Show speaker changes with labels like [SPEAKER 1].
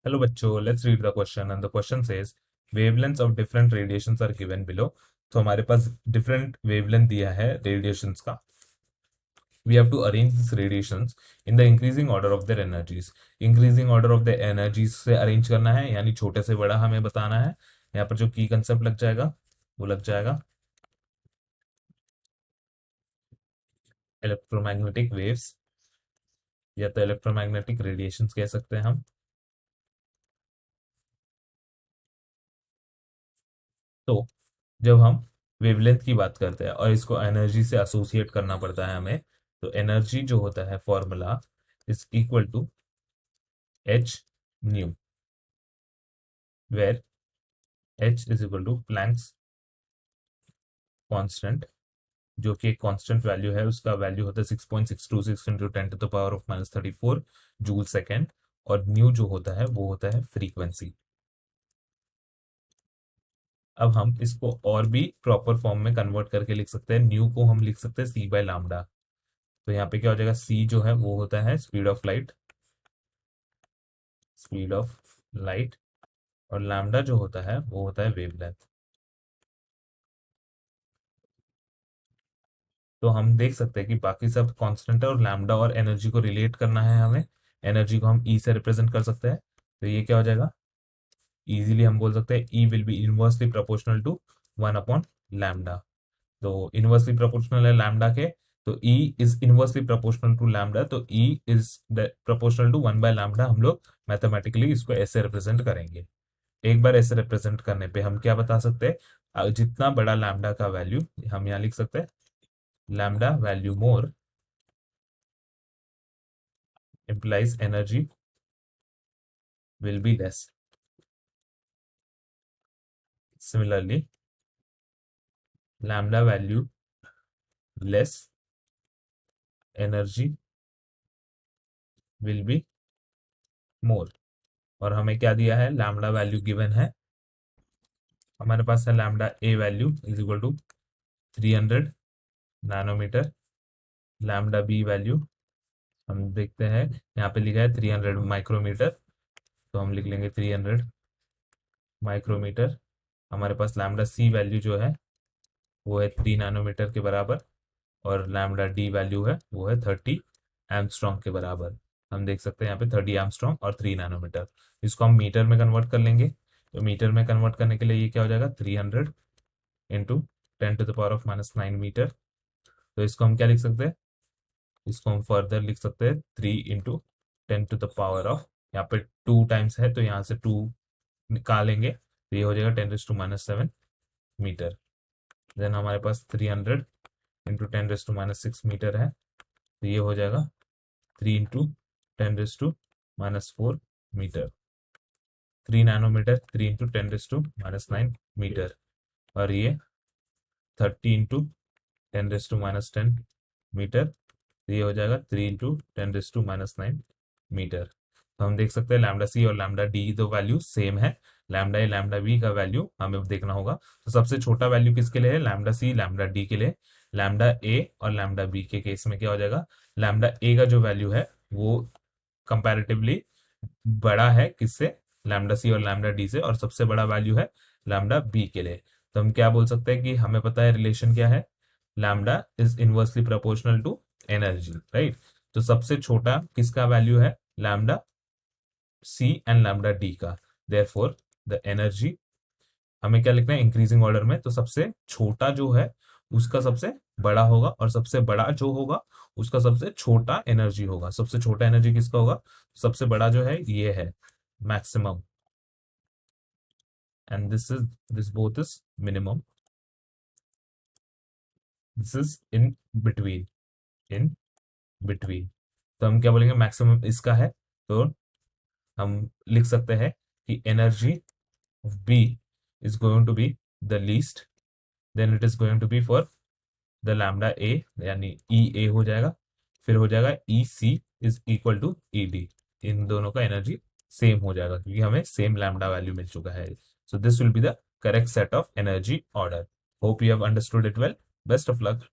[SPEAKER 1] Hello बच्चों, let's read the question and the question says wavelengths of different radiations are given below. तो हमारे पास different wavelength दिया है radiations का. We have to arrange these radiations in the increasing order of their energies. Increasing order of the energies से arrange करना है, यानी छोटे से बड़ा हमें बताना है. यहाँ पर जो की concept लग जाएगा वो लग जाएगा electromagnetic waves या तो electromagnetic radiations कह सकते हैं हम. तो जब हम वेवलेंथ की बात करते हैं और इसको एनर्जी से एसोसिएट करना पड़ता है हमें, तो एनर्जी जो होता है formula is equal to H nu, where H is equal to Planck's constant, जो कि एक कांस्टेंट वैल्यू है. उसका वैल्यू होता है 6.626 इंटू 10⁻⁻34 जूल सेकेंड. और न्यू जो होता है वो होता है फ्रीक्वेंसी. अब हम इसको और भी प्रॉपर फॉर्म में कन्वर्ट करके लिख सकते हैं. न्यू को हम लिख सकते हैं सी बाय लैम्डा. तो यहाँ पे क्या हो जाएगा, सी जो है वो होता है स्पीड ऑफ लाइट, और लैम्डा जो होता है वो होता है वेवलेंथ. तो हम देख सकते हैं कि बाकी सब कांस्टेंट है और लैम्डा और एनर्जी को रिलेट करना है हमें. एनर्जी को हम ई से रिप्रेजेंट कर सकते हैं. तो ये क्या हो जाएगा, इजीली हम बोल सकते हैं E will be inversely proportional to 1 upon lambda. तो इनवर्सली प्रोपोर्शनल है लैम्डा के, तो E is inversely proportional to lambda, तो ई इज प्रोपोर्शनल टू 1/लैम्डा. हम लोग मैथमेटिकली इसको ऐसे रिप्रेजेंट करेंगे. एक बार ऐसे रिप्रेजेंट करने पे हम क्या बता सकते हैं, जितना बड़ा लैम्डा का वैल्यू, हम यहाँ लिख सकते हैं lambda value more implies energy will be less. Similarly, lambda value less, energy will be more. और हमें क्या दिया है, लैम्डा वैल्यू गिवन है हमारे पास है. Lambda A value is equal to 300 nanometre. Lambda B value हम देखते हैं, यहाँ पे लिखा है 300 माइक्रोमीटर, तो हम लिख लेंगे 300 माइक्रोमीटर. हमारे पास लैम्डा सी वैल्यू जो है वो है 3 नैनोमीटर के बराबर, और लैम्डा डी वैल्यू है वो है 30 एमस्ट्रॉन्ग के बराबर. हम देख सकते हैं यहाँ पे 30 एमस्ट्रॉन्ग और 3 नैनोमीटर. इसको हम मीटर में कन्वर्ट कर लेंगे. तो मीटर में कन्वर्ट करने के लिए ये क्या हो जाएगा, 300 इंटू 10⁻⁻9 मीटर. तो इसको हम क्या लिख सकते हैं, इसको हम फर्दर लिख सकते हैं 3 इंटू 10⁻, यहाँ पे 2 टाइम्स है तो यहाँ से 2 निकालेंगे तो ये हो जाएगा 10⁻⁻7 मीटर. देन हमारे पास 300 इंटू 10⁻⁻6 मीटर है, तो ये हो जाएगा 3 into 10⁻⁻4 metre. 3 nanometre 3 into 10⁻⁻9 metre, और ये 30 इंटू 10⁻⁻10 मीटर. तो ये हो जाएगा 3 इंटू 10⁻⁻9 मीटर. तो हम देख सकते हैं लैम्डा सी और लैम्डा डी दो वैल्यू सेम है. लैम्डा ए लैम्डा बी का वैल्यू हमें देखना होगा. तो सबसे छोटा वैल्यू किसके लिए है, लैम्डा सी लैम्डा डी के लिए. लैम्डा ए और लैम्डा बी के केस में क्या हो जाएगा, लैम्डा ए का जो वैल्यू है वो कंपैरेटिवली बड़ा है किससे, लैम्डा सी और लैम्डा डी से, और सबसे बड़ा वैल्यू है लैम्डा बी के लिए. तो हम क्या बोल सकते हैं कि हमें पता है रिलेशन क्या है, lambda is inversely proportional to energy, right. तो सबसे छोटा किसका वैल्यू है, lambda C and lambda D का. देयरफॉर द एनर्जी, हमें क्या लिखना है इंक्रीजिंग ऑर्डर में, तो सबसे छोटा जो है उसका सबसे बड़ा होगा, और सबसे बड़ा जो होगा उसका सबसे छोटा एनर्जी होगा. सबसे छोटा एनर्जी किसका होगा, सबसे बड़ा जो है ये है maximum, and this both is minimum. This is in between, in between. तो हम क्या बोलेंगे, मैक्सिमम इसका है, तो हम लिख सकते हैं कि energy B is going to be the least, then it is going to be for the lambda A, यानी ई ए हो जाएगा. फिर हो जाएगा E C is equal to E D. इन दोनों का एनर्जी सेम हो जाएगा क्योंकि हमें सेम लैम्डा वैल्यू मिल चुका है. So this will be the correct set of energy order. Hope you have understood it well. Best of luck.